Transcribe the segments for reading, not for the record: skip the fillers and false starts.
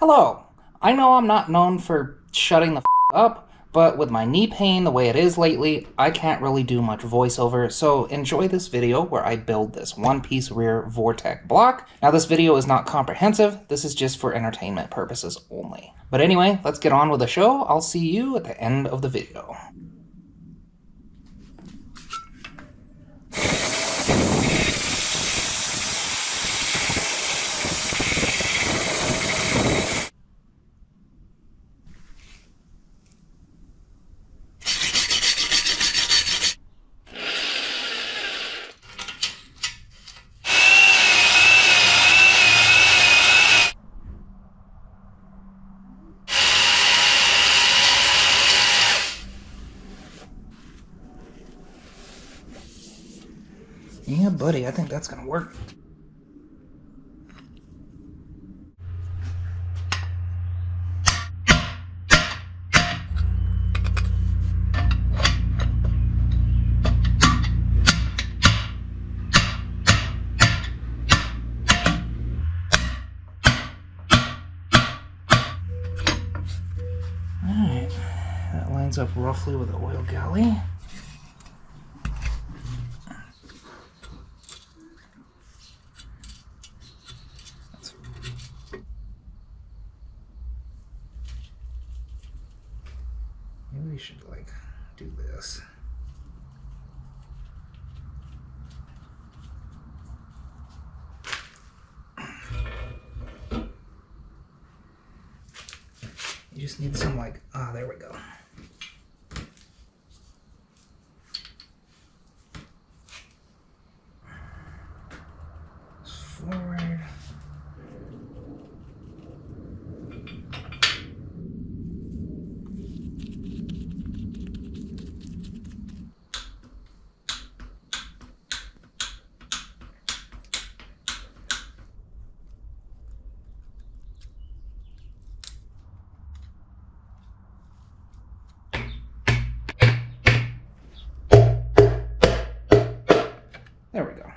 Hello. I know I'm not known for shutting the up, but with my knee pain the way it is lately, I can't really do much voiceover, so enjoy this video where I build this one-piece rear Vortec block. Now this video is not comprehensive, this is just for entertainment purposes only. But anyway, let's get on with the show. I'll see you at the end of the video. Yeah, buddy, I think that's gonna work. Alright, that lines up roughly with the oil galley. Maybe we should, do this. You just need some, there we go. Forward. There we go.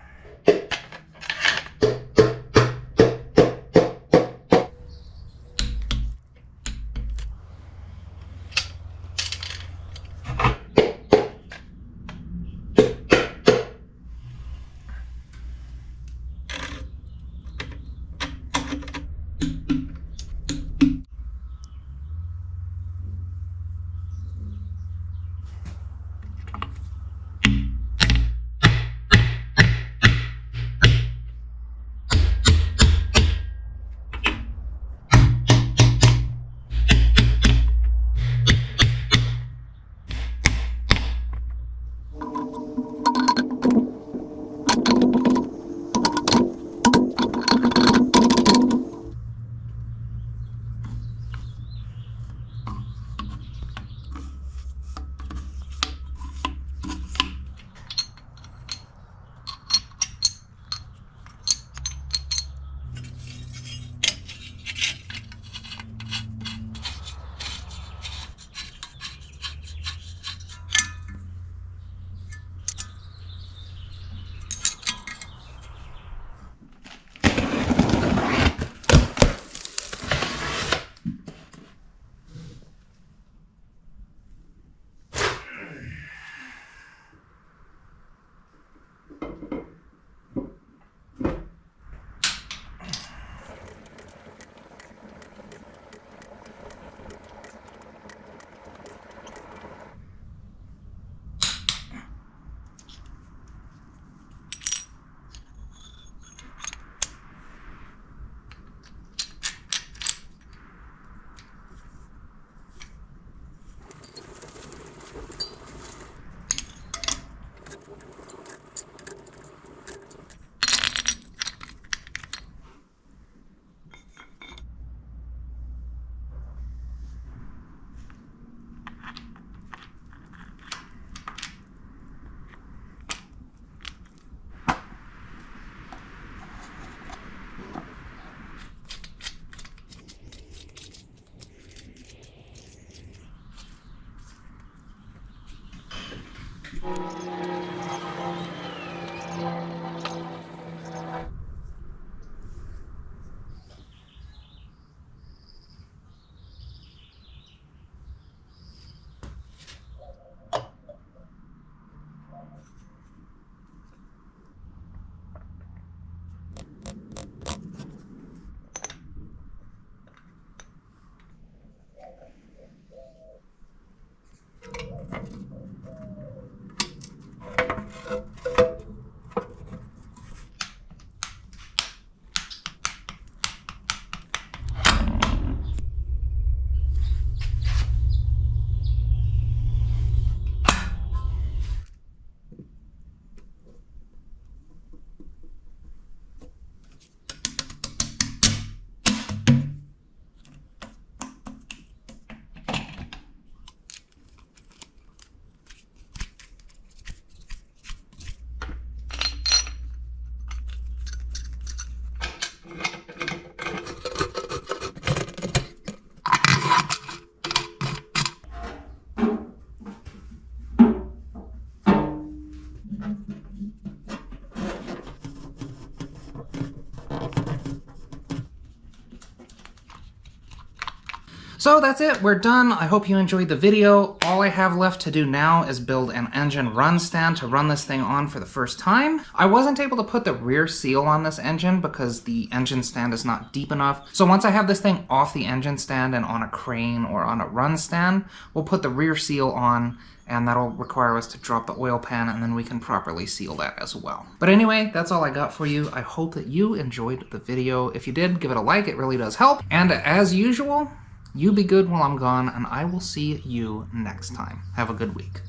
So that's it, we're done. I hope you enjoyed the video. All I have left to do now is build an engine run stand to run this thing on for the first time. I wasn't able to put the rear seal on this engine because the engine stand is not deep enough. So once I have this thing off the engine stand and on a crane or on a run stand, we'll put the rear seal on, and that'll require us to drop the oil pan, and then we can properly seal that as well. But anyway, that's all I got for you. I hope that you enjoyed the video. If you did, give it a like, it really does help. And as usual, you be good while I'm gone, and I will see you next time. Have a good week.